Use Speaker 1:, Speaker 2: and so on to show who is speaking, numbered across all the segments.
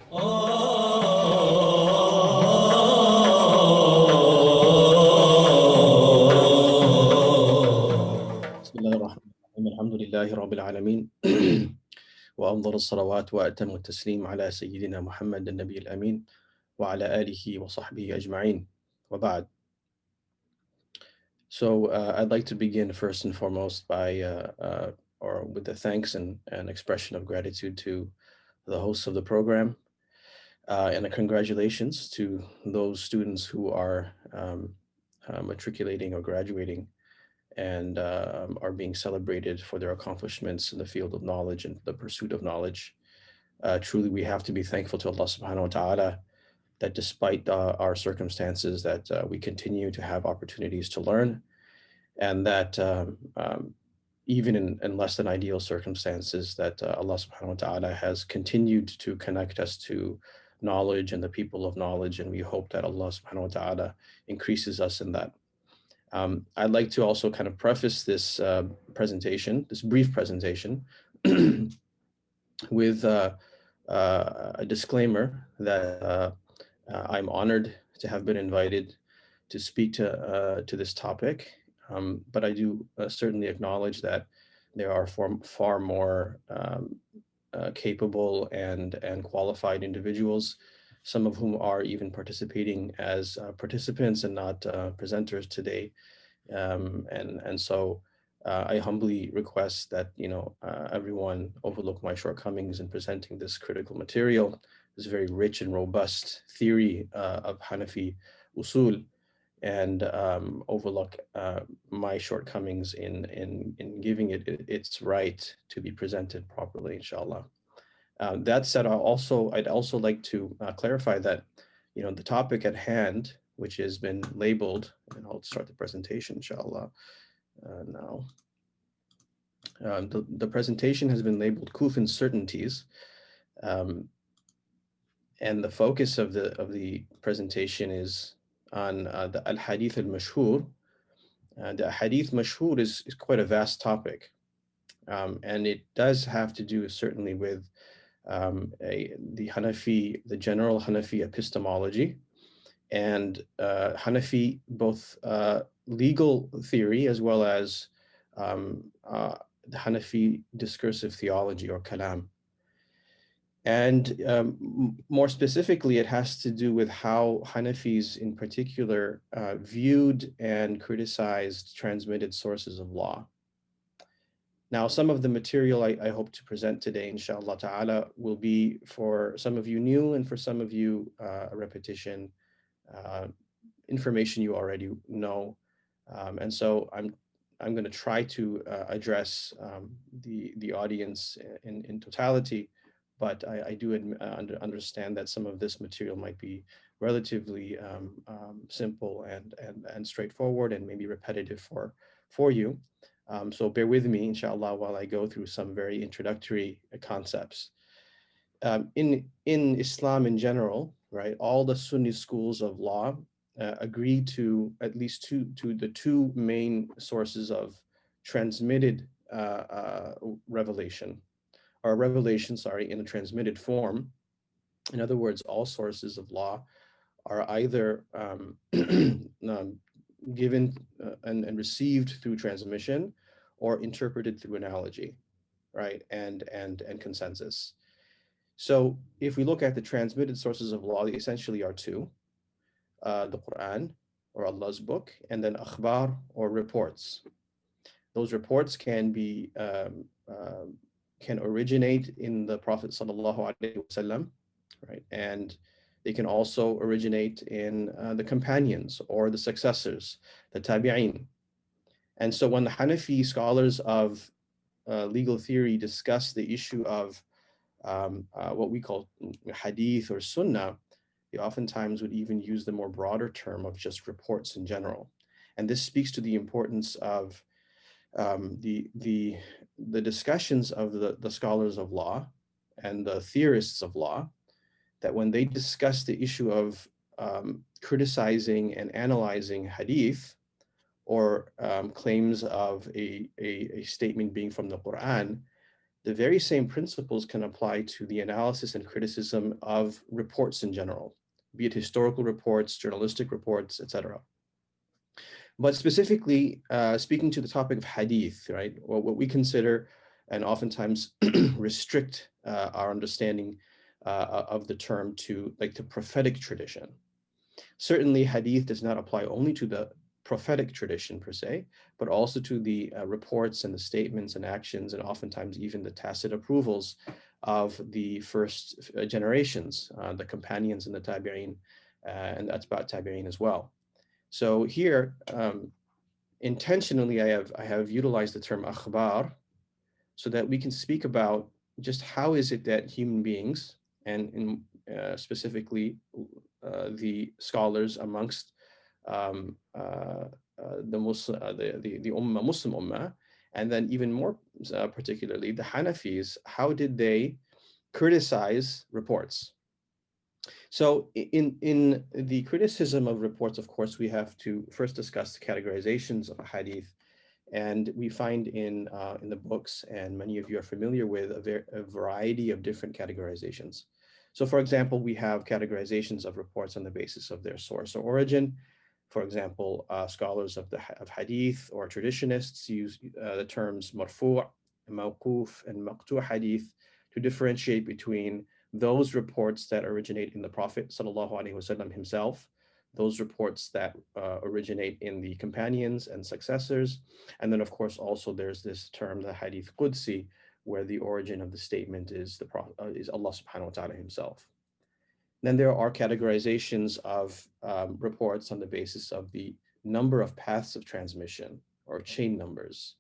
Speaker 1: بسم الله الرحمن الرحيم الحمد لله رب العالمين وأفضل الصلوات وأتم التسليم على سيدنا محمد النبي الأمين وعلى آله وصحبه أجمعين وبعد. So I'd like to begin first and foremost by or with the thanks and expression of gratitude to the hosts of the program and a congratulations to those students who are matriculating or graduating and are being celebrated for their accomplishments in the field of knowledge and the pursuit of knowledge. Truly, we have to be thankful to Allah subhanahu wa ta'ala that despite our circumstances that we continue to have opportunities to learn, and that even in less than ideal circumstances that Allah subhanahu wa ta'ala has continued to connect us to knowledge and the people of knowledge, and we hope that Allah subhanahu wa ta'ala increases us in that. I'd like to also kind of preface this presentation, this brief presentation, with a disclaimer that I'm honored to have been invited to speak to this topic, but I do certainly acknowledge that there are far more capable and qualified individuals, some of whom are even participating as participants and not presenters today. And so I humbly request that, everyone overlook my shortcomings in presenting this critical material, this very rich and robust theory of Hanafi usul, and overlook my shortcomings in giving it its right to be presented properly, inshallah. That said, I'd also like to clarify that, the topic at hand, which has been labeled, and I'll start the presentation, inshallah, now. The presentation has been labeled Kufan Certainties, and the focus of the presentation is on the al-Hadith al-Mashhur. The Hadith Mashhur is quite a vast topic, and it does have to do certainly with the general Hanafi epistemology and Hanafi both legal theory as well as the Hanafi discursive theology or kalam. And more specifically, it has to do with how Hanafis in particular viewed and criticized transmitted sources of law. Now, some of the material I hope to present today, inshallah ta'ala, will be for some of you new and for some of you a repetition, information you already know. And so I'm going to try to address the audience in totality, but I do understand that some of this material might be relatively simple and straightforward and maybe repetitive for you. So bear with me, inshallah, while I go through some very introductory concepts. In Islam in general, right, all the Sunni schools of law agree to at least the two main sources of transmitted revelation, or revelation, in a transmitted form. In other words, all sources of law are either given and received through transmission or interpreted through analogy, right, and consensus. So if we look at the transmitted sources of law, they essentially are two, the Quran, or Allah's book, and then akhbar, or reports. Those reports can be can originate in the Prophet sallallahu alaihi wasallam, right, and they can also originate in the companions or the successors, the tabi'in. And so when the Hanafi scholars of legal theory discuss the issue of what we call hadith or sunnah, they oftentimes would even use the more broader term of just reports in general. And this speaks to the importance of the discussions of the scholars of law and the theorists of law, that when they discuss the issue of criticizing and analyzing hadith, or claims of a statement being from the Quran, the very same principles can apply to the analysis and criticism of reports in general, be it historical reports, journalistic reports, etc. But specifically, speaking to the topic of hadith, right, or what we consider and oftentimes restrict our understanding of the term to like the prophetic tradition. Certainly, hadith does not apply only to the prophetic tradition per se, but also to the reports and the statements and actions, and oftentimes even the tacit approvals of the first generations, the companions and the tabi'in, and that's about tabi'in as well. So here, intentionally, I have utilized the term akhbar so that we can speak about just how is it that human beings, and in, specifically the scholars amongst the Muslim, the Ummah, Muslim Ummah, and then even more particularly the Hanafis, how did they criticize reports? So in the criticism of reports, of course, we have to first discuss the categorizations of a hadith. And we find in the books, and many of you are familiar with, a variety of different categorizations. So for example, we have categorizations of reports on the basis of their source or origin. For example, scholars of hadith or traditionists use the terms marfu', mawquf, and maqtu' hadith to differentiate between those reports that originate in the Prophet ﷺ himself, those reports that originate in the companions and successors, and then of course also there's this term, the hadith Qudsi, where the origin of the statement is Allah subhanahu wa ta'ala himself. Then there are categorizations of reports on the basis of the number of paths of transmission or chain numbers.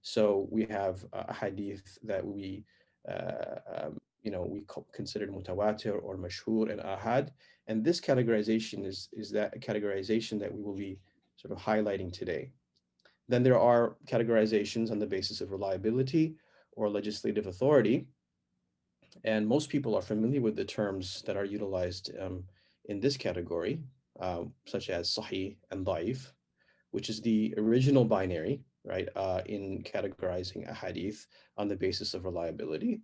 Speaker 1: So we have a hadith that we considered mutawatir or mashhur and ahad. And this categorization is that a categorization that we will be sort of highlighting today. Then there are categorizations on the basis of reliability or legislative authority. And most people are familiar with the terms that are utilized in this category, such as sahih and da'if, which is the original binary, right, in categorizing a hadith on the basis of reliability.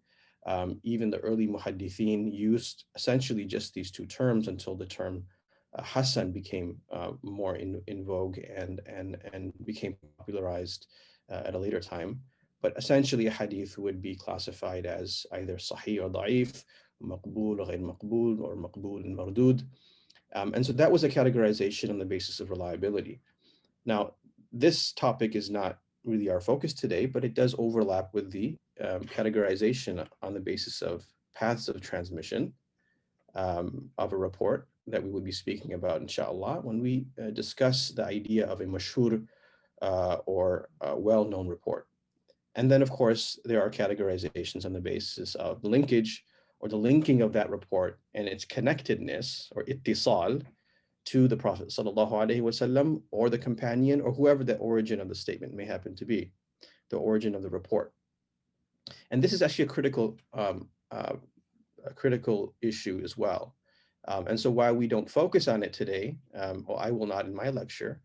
Speaker 1: Even the early muhaddithin used essentially just these two terms until the term Hasan became more in vogue and became popularized at a later time. But essentially a hadith would be classified as either sahih or da'if, maqbool or ghayr maqbool, or maqbool and mardud. And so that was a categorization on the basis of reliability. Now, this topic is not really our focus today, but it does overlap with the categorization on the basis of paths of transmission of a report that we will be speaking about, inshallah, when we discuss the idea of a mashhur or well-known report. And then, of course, there are categorizations on the basis of the linkage or the linking of that report and its connectedness or ittisal to the Prophet ﷺ or the companion or whoever the origin of the statement may happen to be, the origin of the report. And this is actually a critical issue as well. And so while we don't focus on it today, or I will not in my lecture,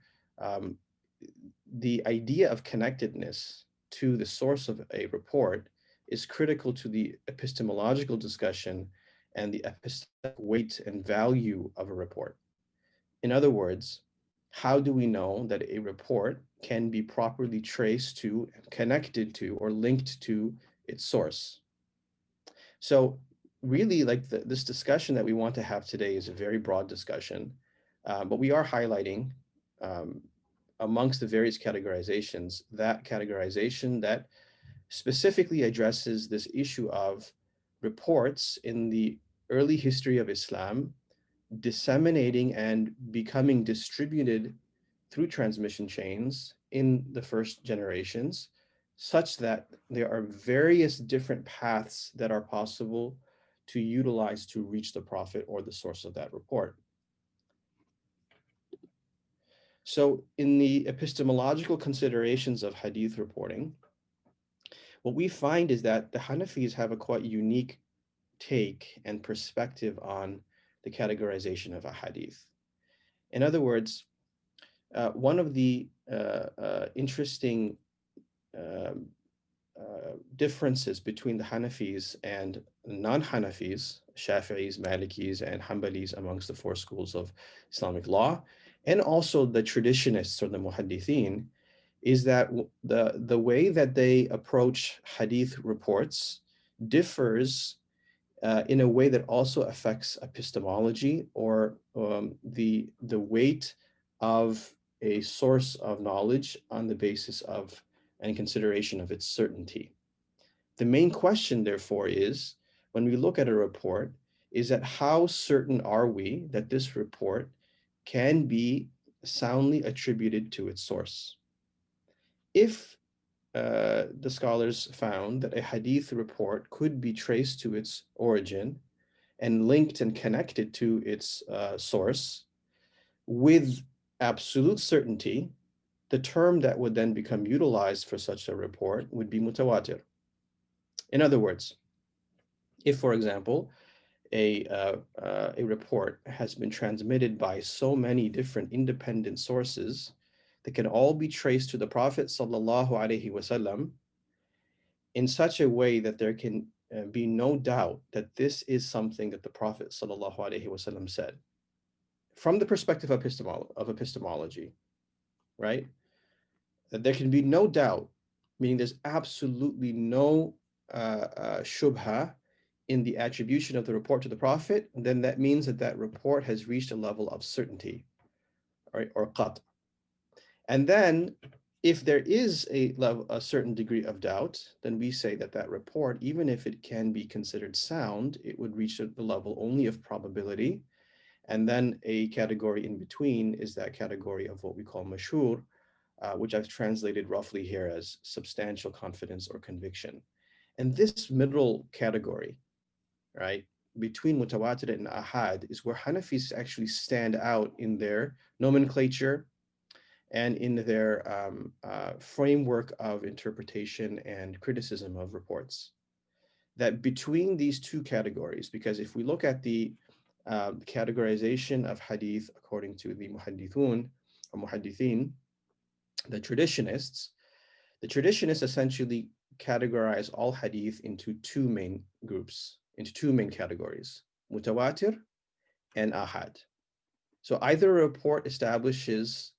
Speaker 1: the idea of connectedness to the source of a report is critical to the epistemological discussion and the epistemic weight and value of a report. In other words, how do we know that a report can be properly traced to, connected to, or linked to its source? So really, like this discussion that we want to have today is a very broad discussion, but we are highlighting amongst the various categorizations, that categorization that specifically addresses this issue of reports in the early history of Islam disseminating and becoming distributed through transmission chains in the first generations, such that there are various different paths that are possible to utilize to reach the Prophet or the source of that report. So in the epistemological considerations of hadith reporting, what we find is that the Hanafis have a quite unique take and perspective on the categorization of a hadith. In other words, one of the interesting differences between the Hanafis and non-Hanafis, Shafi'is, Malikis, and Hanbalis amongst the four schools of Islamic law, and also the traditionists or the Muhaddithin, is that the way that they approach hadith reports differs in a way that also affects epistemology, or the weight of a source of knowledge on the basis of and consideration of its certainty. The main question, therefore, is when we look at a report, is that how certain are we that this report can be soundly attributed to its source? If the scholars found that a hadith report could be traced to its origin and linked and connected to its source with absolute certainty, the term that would then become utilized for such a report would be mutawatir. In other words, if, for example, a report has been transmitted by so many different independent sources that can all be traced to the Prophet sallallahu alaihi wasallam in such a way that there can be no doubt that this is something that the Prophet sallallahu alaihi wasallam said, from the perspective of epistemology, right? That there can be no doubt, meaning there's absolutely no shubha in the attribution of the report to the Prophet, then that means that that report has reached a level of certainty, right, or qat'. And then if there is a certain degree of doubt, then we say that that report, even if it can be considered sound, it would reach the level only of probability. And then a category in between is that category of what we call mashhur, which I've translated roughly here as substantial confidence or conviction. And this middle category, right, between mutawatir and ahad, is where Hanafis actually stand out in their nomenclature and in their framework of interpretation and criticism of reports. That between these two categories, because if we look at the categorization of hadith according to the muhaddithun or muhaddithin, the traditionists essentially categorize all hadith into two main groups, into two main categories, mutawatir and ahad. So either a report establishes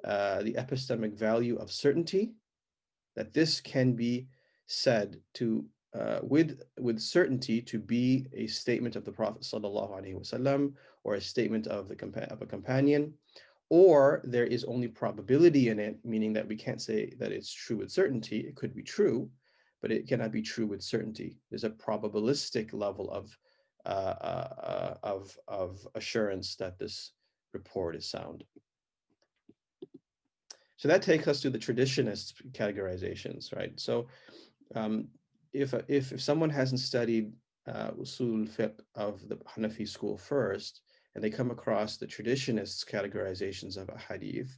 Speaker 1: the epistemic value of certainty, that this can be said to with certainty to be a statement of the Prophet sallallahu alaihi wasallam, or a statement of a companion, or there is only probability in it, meaning that we can't say that it's true with certainty. It could be true, but it cannot be true with certainty. There's a probabilistic level of assurance that this report is sound. So that takes us to the traditionist categorizations, right? So if someone hasn't studied usul fiqh of the Hanafi school first, and they come across the traditionists' categorizations of hadith,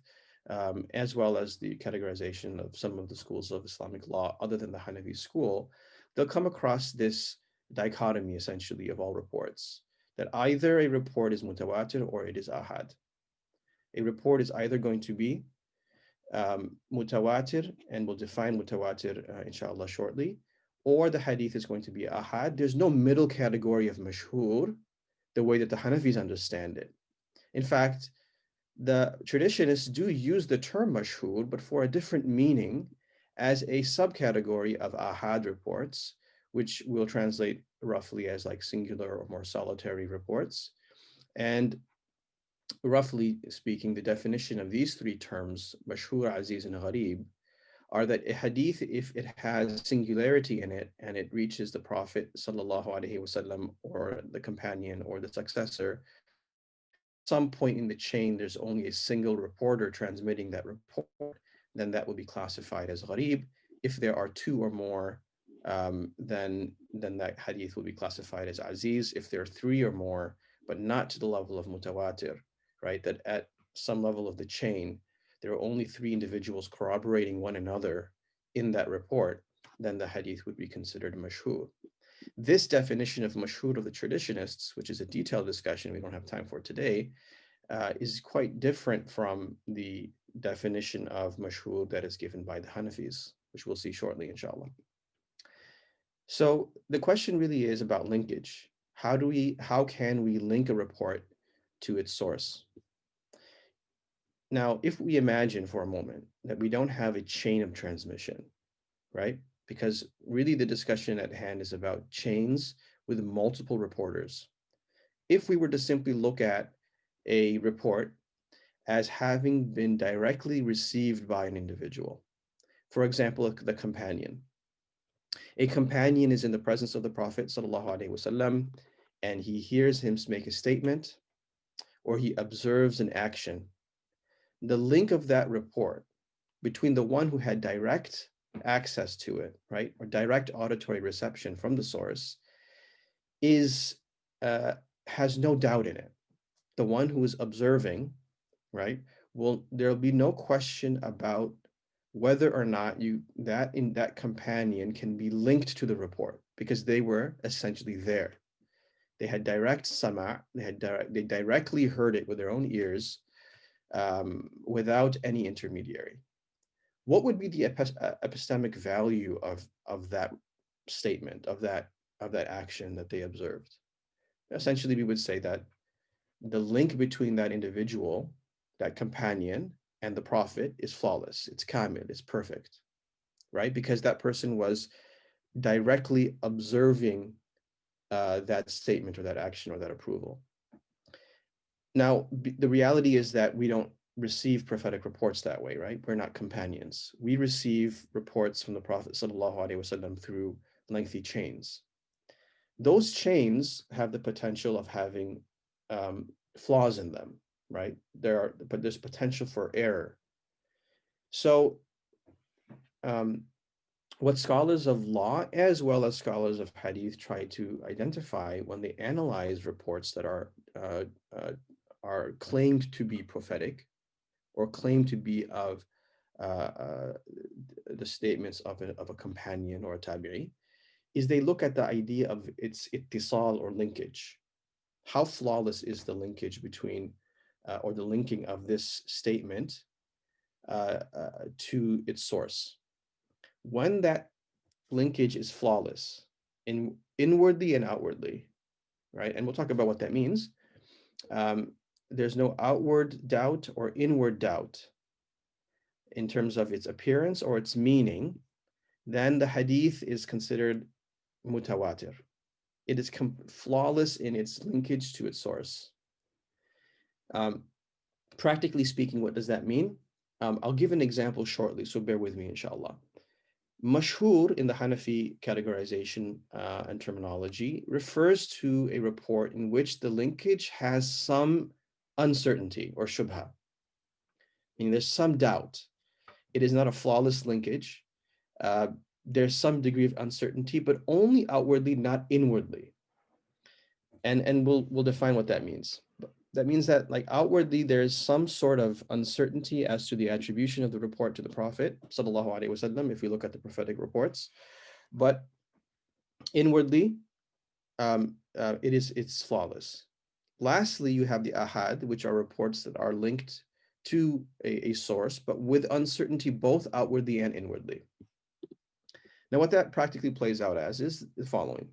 Speaker 1: as well as the categorization of some of the schools of Islamic law other than the Hanafi school, they'll come across this dichotomy essentially of all reports, that either a report is mutawatir or it is ahad. A report is either going to be mutawatir, and we'll define mutawatir inshallah shortly, or the hadith is going to be ahad. There's no middle category of mashhur, the way that the Hanafis understand it. In fact, the traditionists do use the term mashhur, but for a different meaning, as a subcategory of ahad reports, which we'll translate roughly as like singular or more solitary reports. And roughly speaking, the definition of these three terms, mashhur, aziz, and gharib, are that a hadith, if it has singularity in it and it reaches the Prophet sallallahu alaihi wasallam or the companion or the successor, at some point in the chain there's only a single reporter transmitting that report, then that will be classified as gharib. If there are two or more, then that hadith will be classified as aziz. If there are three or more, but not to the level of mutawatir, right, that at some level of the chain there are only three individuals corroborating one another in that report, then the hadith would be considered mashhur. This definition of mashhur of the traditionists, which is a detailed discussion we don't have time for today, is quite different from the definition of mashhur that is given by the Hanafis. which we'll see shortly, inshallah. So the question really is about linkage. How can we link a report to its source? Now, if we imagine for a moment that we don't have a chain of transmission, right? Because really the discussion at hand is about chains with multiple reporters. If we were to simply look at a report as having been directly received by an individual, for example, the companion. A companion is in the presence of the Prophet ﷺ, and he hears him make a statement, or he observes an action. The link of that report between the one who had direct access to it, right, or direct auditory reception from the source, has no doubt in it. The one who is observing, right, there'll be no question about whether or not that companion can be linked to the report, because they were essentially there. They had direct sama', they directly heard it with their own ears, without any intermediary. What would be the epistemic value of that statement, of that action that they observed? Essentially, we would say that the link between that individual, that companion, and the Prophet is flawless. It's kamil, it's perfect, right? Because that person was directly observing that statement or that action or that approval. Now, the reality is that we don't receive prophetic reports that way, right? We're not companions. We receive reports from the Prophet ﷺ through lengthy chains. Those chains have the potential of having flaws in them, right? But there's potential for error. So what scholars of law as well as scholars of hadith try to identify when they analyze reports that are claimed to be prophetic or claimed to be of the statements of a companion or a tabi'i, is they look at the idea of its ittisal or linkage. How flawless is the linkage between or the linking of this statement to its source? When that linkage is flawless, inwardly and outwardly, right? And we'll talk about what that means. There's no outward doubt or inward doubt in terms of its appearance or its meaning, then the hadith is considered mutawatir. It is flawless in its linkage to its source. Practically speaking, what does that mean? I'll give an example shortly, so bear with me, inshallah. Mashhur in the Hanafi categorization and terminology refers to a report in which the linkage has some uncertainty or shubha, meaning there's some doubt. It is not a flawless linkage. There's some degree of uncertainty, but only outwardly, not inwardly. And we'll define what that means. That means that, like, outwardly there's some sort of uncertainty as to the attribution of the report to the Prophet sallallahu alaihi wasallam, if we look at the prophetic reports, but inwardly it's flawless. Lastly, you have the ahad, which are reports that are linked to a source, but with uncertainty both outwardly and inwardly. Now, what that practically plays out as is the following.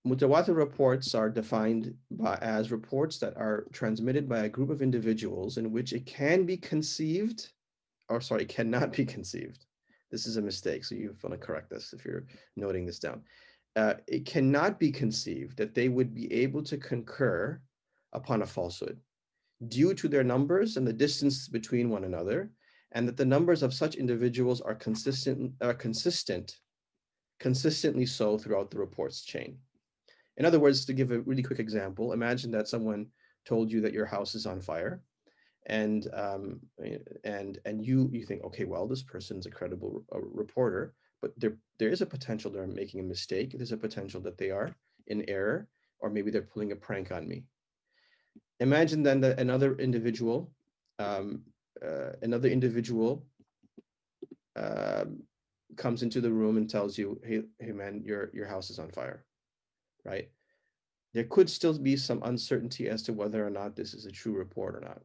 Speaker 1: Mutawatir reports are defined as reports that are transmitted by a group of individuals in which it can be conceived, or sorry, cannot be conceived. This is a mistake, so you want to correct this if you're noting this down. It cannot be conceived that they would be able to concur upon a falsehood due to their numbers and the distance between one another, and that the numbers of such individuals are consistently so throughout the report's chain. In other words, to give a really quick example, imagine that someone told you that your house is on fire, and you think, okay, well, this person's a credible reporter, but there is a potential they're making a mistake. There's a potential that they are in error, or maybe they're pulling a prank on me. Imagine then that another individual comes into the room and tells you, hey man, your house is on fire, right? There could still be some uncertainty as to whether or not this is a true report or not.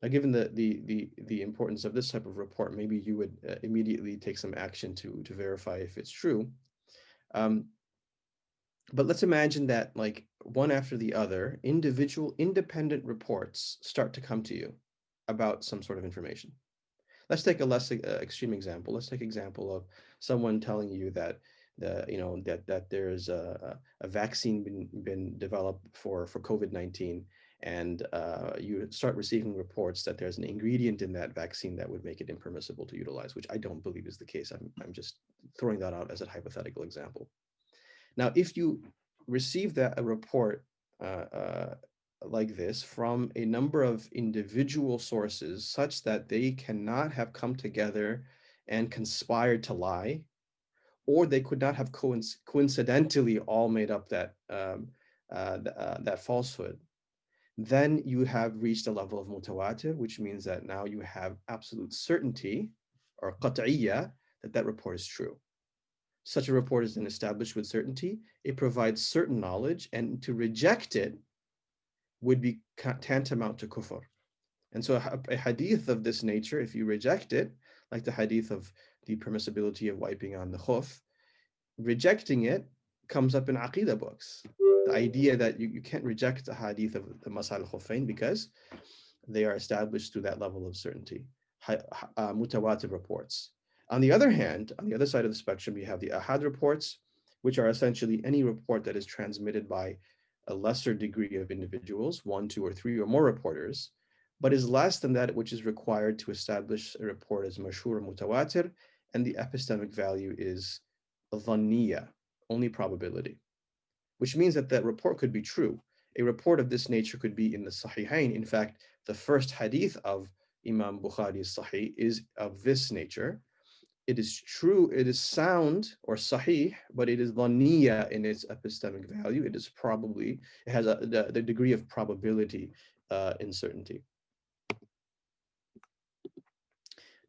Speaker 1: Now, given the importance of this type of report, maybe you would immediately take some action to verify if it's true. But let's imagine that, like, one after the other, individual independent reports start to come to you about some sort of information. Let's take a less extreme example. Let's take example of someone telling you that that there's a vaccine been developed for COVID-19, and you start receiving reports that there's an ingredient in that vaccine that would make it impermissible to utilize, which I don't believe is the case. I'm just throwing that out as a hypothetical example. Now, if you receive a report like this from a number of individual sources such that they cannot have come together and conspired to lie, or they could not have coincidentally all made up that falsehood, then you have reached a level of mutawatir, which means that now you have absolute certainty, or qat'iyya, that report is true. Such a report is then established with certainty. It provides certain knowledge, and to reject it would be tantamount to kufr. And so a hadith of this nature, if you reject it, like the hadith of the permissibility of wiping on the khuf, rejecting it comes up in aqidah books. The idea that you can't reject the hadith of the Masah al-Khuffain because they are established through that level of certainty, mutawatir reports. On the other hand, on the other side of the spectrum, you have the ahad reports, which are essentially any report that is transmitted by a lesser degree of individuals, 1, 2, or 3 or more reporters, but is less than that which is required to establish a report as mashhur or mutawatir, and the epistemic value is dhanniya, only probability, which means that that report could be true. A report of this nature could be in the Sahihain. In fact, the first hadith of Imam Bukhari's Sahih is of this nature. It is true, it is sound or sahih, but it is dhanniya in its epistemic value. It is probably, it has the degree of probability in certainty.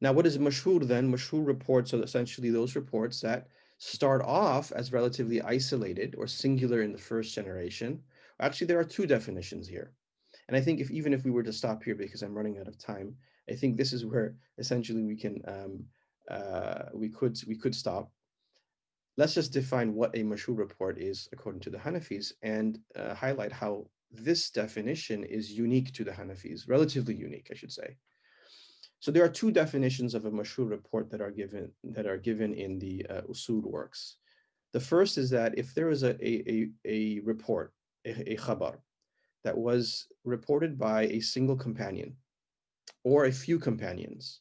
Speaker 1: Now, what is mashhur then? Mashhur reports are essentially those reports that start off as relatively isolated or singular in the first generation. Actually, there are two definitions here. And I think even if we were to stop here, because I'm running out of time, I think this is where essentially we can we could stop. Let's just define what a mashhur report is according to the Hanafis, and highlight how this definition is unique to the Hanafis, relatively unique, I should say. So there are two definitions of a mashhur report that are given in the usul works. The first is that if there is a report, a khabar, that was reported by a single companion or a few companions,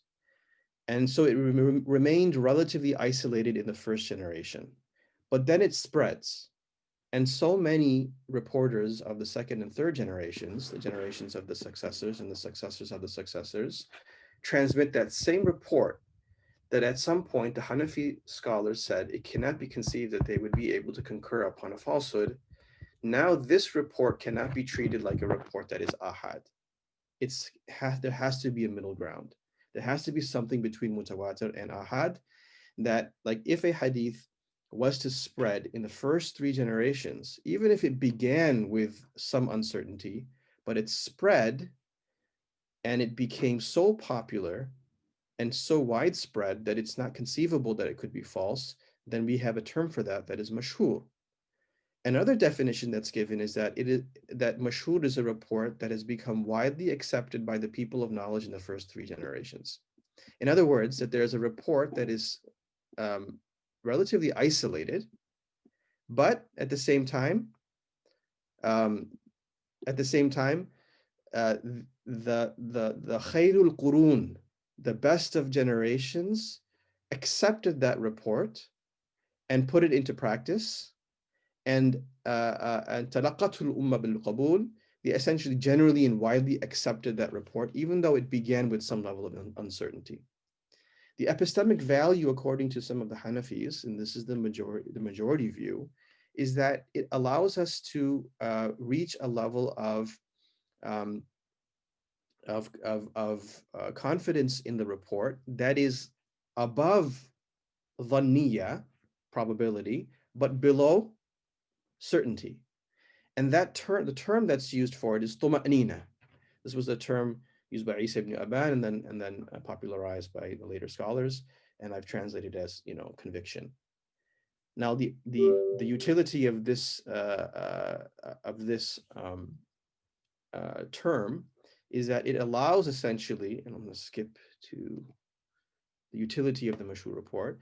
Speaker 1: and so it remained relatively isolated in the first generation, but then it spreads. And so many reporters of the second and third generations, the generations of the successors and the successors of the successors, transmit that same report, that at some point the Hanafi scholars said it cannot be conceived that they would be able to concur upon a falsehood. Now this report cannot be treated like a report that is ahad. There has to be a middle ground. There has to be something between mutawatir and ahad, that, like, if a hadith was to spread in the first 3 generations, even if it began with some uncertainty, but it spread and it became so popular and so widespread that it's not conceivable that it could be false, then we have a term for that is mashhur. Another definition that's given is that mashhur is a report that has become widely accepted by the people of knowledge in the first 3 generations. In other words, that there's a report that is relatively isolated, but at the same time, the khairul qurun, the best of generations, accepted that report and put it into practice, and talaqatul umma bil qabul, they essentially generally and widely accepted that report, even though it began with some level of uncertainty. The epistemic value, according to some of the Hanafis, and this is the majority view, is that it allows us to reach a level of confidence in the report that is above dhanniya, probability, but below certainty. And that term, the term that's used for it is tuma'nina. This was a term used by Isa ibn Aban and then popularized by the later scholars, and I've translated as, conviction. Now, the utility of this term is that it allows essentially, and I'm going to skip to the utility of the Mashhur report.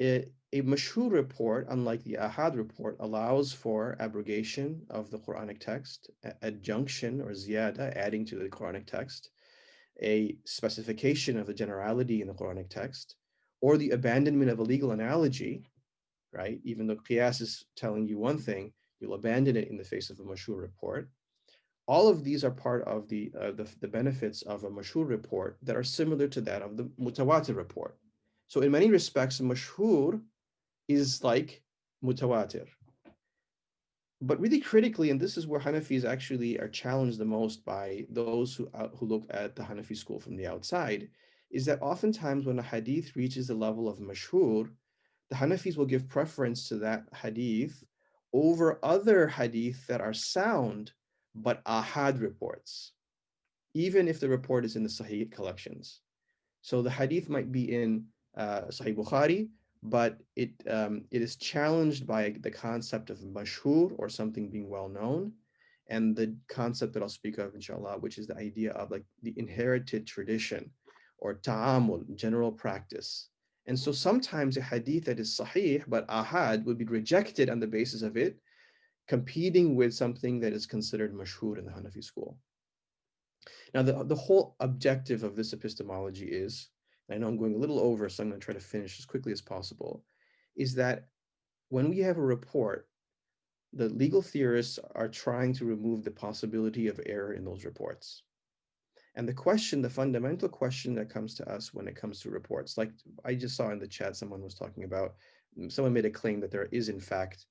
Speaker 1: A Mashhur report, unlike the Ahad report, allows for abrogation of the Quranic text, adjunction or ziyada, adding to the Quranic text, a specification of the generality in the Quranic text, or the abandonment of a legal analogy, right? Even though qiyas is telling you one thing, you'll abandon it in the face of a Mashhur report. All of these are part of the benefits of a Mashhur report that are similar to that of the Mutawatir report. So in many respects, Mashhur is like Mutawatir. But really critically, and this is where Hanafis actually are challenged the most by those who look at the Hanafi school from the outside, is that oftentimes when a hadith reaches the level of Mashhur, the Hanafis will give preference to that hadith over other hadith that are sound, but ahad reports, even if the report is in the Sahih collections. So the hadith might be in Sahih Bukhari, but it is challenged by the concept of mashhur, or something being well known, and the concept that I'll speak of, inshallah, which is the idea of like the inherited tradition, or ta'amul, general practice. And so sometimes a hadith that is sahih but ahad would be rejected on the basis of it competing with something that is considered mashhur in the Hanafi school. Now, the whole objective of this epistemology is, and I know I'm going a little over, so I'm going to try to finish as quickly as possible, is that when we have a report, the legal theorists are trying to remove the possibility of error in those reports. And the fundamental question that comes to us when it comes to reports, like I just saw in the chat, someone made a claim that there is in fact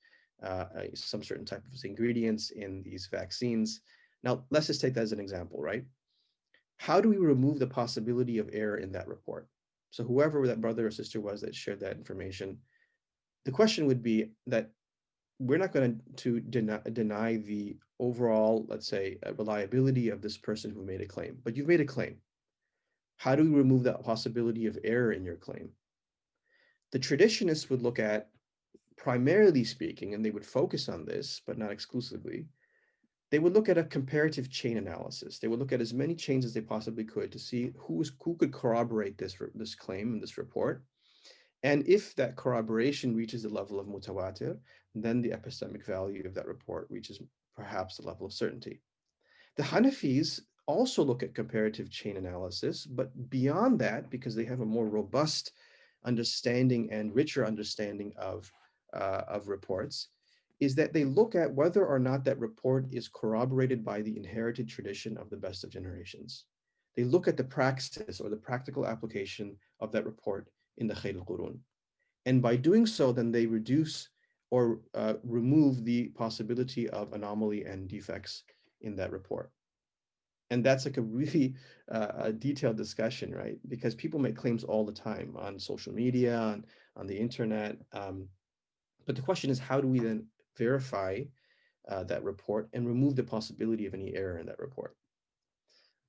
Speaker 1: some certain type of ingredients in these vaccines. Now, let's just take that as an example, right? How do we remove the possibility of error in that report? So whoever that brother or sister was that shared that information, the question would be that we're not going to deny the overall, let's say, reliability of this person who made a claim, but you've made a claim. How do we remove that possibility of error in your claim? The traditionists would look at, primarily speaking, and they would focus on this, but not exclusively, they would look at a comparative chain analysis. They would look at as many chains as they possibly could to see who could corroborate this claim in this report. And if that corroboration reaches the level of mutawatir, then the epistemic value of that report reaches perhaps the level of certainty. The Hanafis also look at comparative chain analysis, but beyond that, because they have a more robust understanding and richer understanding of reports, is that they look at whether or not that report is corroborated by the inherited tradition of the best of generations. They look at the praxis or the practical application of that report in the Khayr al-Qurun. And by doing so, then they reduce or remove the possibility of anomaly and defects in that report. And that's like a really detailed discussion, right? Because people make claims all the time on social media, on the internet. But the question is, how do we then verify that report and remove the possibility of any error in that report?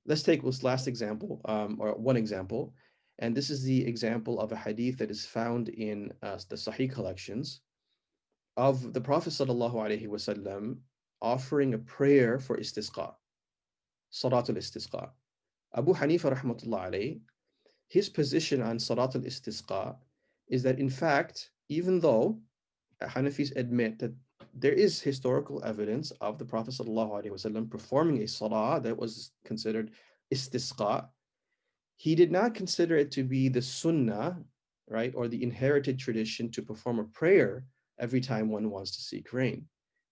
Speaker 1: Let's take this last example, or one example. And this is the example of a hadith that is found in the Sahih collections of the Prophet ﷺ offering a prayer for istisqa, Salatul Istisqa. Abu Hanifa rahmatullah alayhi, his position on Salatul Istisqa is that in fact, even though Hanafis admit that there is historical evidence of the Prophet ﷺ performing a salah that was considered istisqa, he did not consider it to be the sunnah, right, or the inherited tradition to perform a prayer every time one wants to seek rain.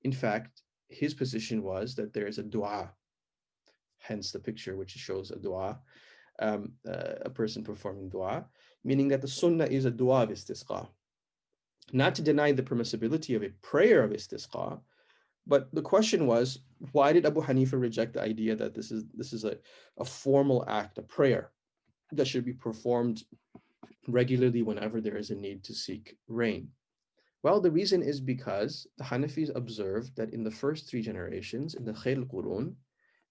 Speaker 1: In fact, his position was that there is a dua, hence the picture which shows a dua, a person performing dua, meaning that the sunnah is a dua of istisqa. Not to deny the permissibility of a prayer of istisqa, but the question was, why did Abu Hanifa reject the idea that this is a formal act, a prayer that should be performed regularly whenever there is a need to seek rain? Well, the reason is because the Hanafis observed that in the first three generations, in the Khayr al-Qurun,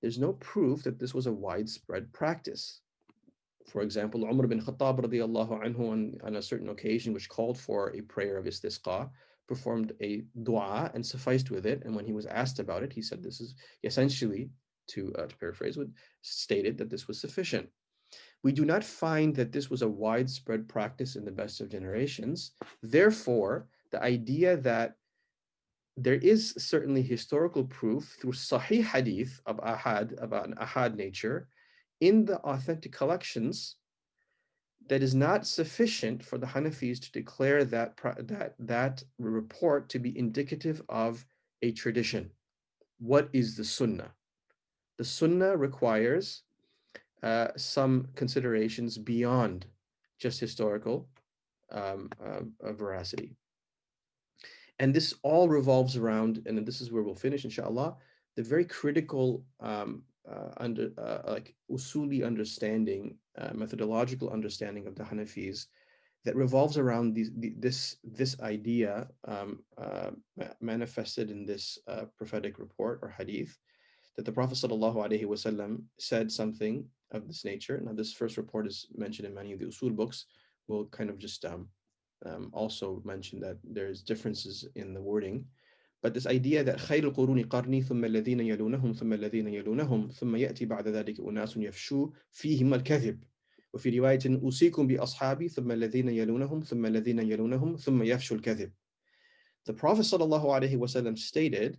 Speaker 1: there's no proof that this was a widespread practice. For example, Umar bin Khattab radiallahu anhu on a certain occasion, which called for a prayer of istisqa, performed a dua and sufficed with it. And when he was asked about it, he said this is essentially, to paraphrase, stated that this was sufficient. We do not find that this was a widespread practice in the best of generations. Therefore, the idea that there is certainly historical proof through Sahih Hadith of ahad, about an ahad nature, in the authentic collections, that is not sufficient for the Hanafis to declare that report to be indicative of a tradition. What is the Sunnah? The Sunnah requires some considerations beyond just historical veracity. And this all revolves around, and this is where we'll finish, inshallah, the very critical like usuli understanding, methodological understanding of the Hanafis that revolves around this idea manifested in this prophetic report or hadith, that the Prophet ﷺ said something of this nature. Now, this first report is mentioned in many of the usul books. We'll kind of just also mention that there's differences in the wording. But this idea that خير القرون قرني ثم الذين يلونهم ثم الذين يلونهم ثم يأتي بعد ذلك أناس يفشو فيهم الكذب وفي رواية أوصيكم بأصحابي ثم الذين يلونهم ثم الذين يلونهم ثم يفشو الكذب. The Prophet ﷺ stated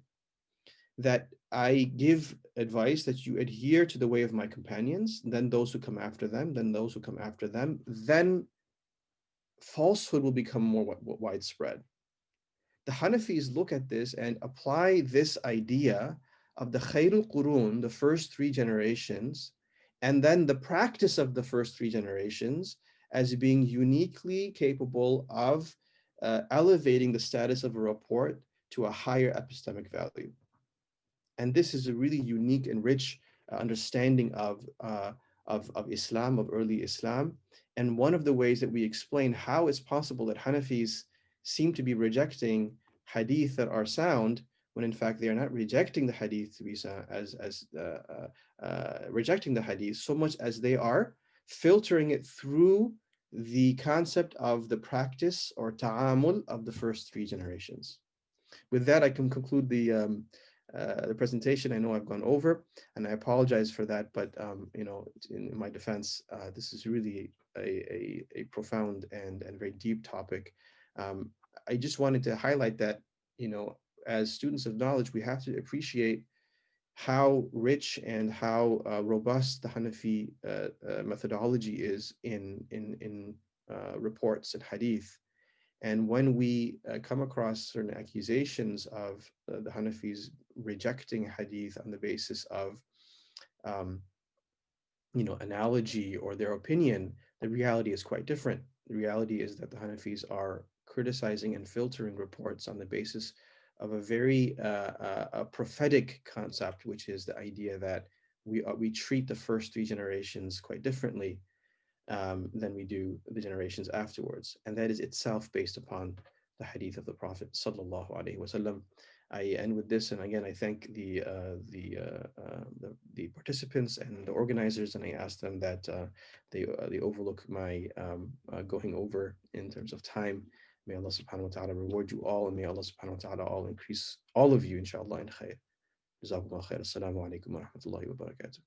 Speaker 1: that I give advice that you adhere to the way of my companions, then those who come after them, then those who come after them, then falsehood will become more widespread. The Hanafis look at this and apply this idea of the Khairul Qurun, the first three generations, and then the practice of the first three generations as being uniquely capable of elevating the status of a report to a higher epistemic value. And this is a really unique and rich understanding of Islam, of early Islam. And one of the ways that we explain how it's possible that Hanafis seem to be rejecting hadith that are sound, when in fact they are not rejecting the hadith to be rejecting the hadith so much as they are filtering it through the concept of the practice or ta'amul of the first three generations. With that, I can conclude the presentation. I know I've gone over, and I apologize for that. But in my defense, this is really a profound and very deep topic. I just wanted to highlight that, as students of knowledge, we have to appreciate how rich and how robust the Hanafi methodology is in reports and hadith. And when we come across certain accusations of the Hanafis rejecting hadith on the basis of, analogy or their opinion, the reality is quite different. The reality is that the Hanafis are criticizing and filtering reports on the basis of a very prophetic concept, which is the idea that we treat the first three generations quite differently than we do the generations afterwards, and that is itself based upon the hadith of the Prophet sallallahu alaihi wasallam. I end with this, and again, I thank the participants and the organizers, and I ask them that they overlook my going over in terms of time. May Allah subhanahu wa ta'ala reward you all, and may Allah subhanahu wa ta'ala all increase all of you, inshallah, in khair. Jazakumullah khair. Assalamu alaikum wa rahmatullahi wa barakatuh.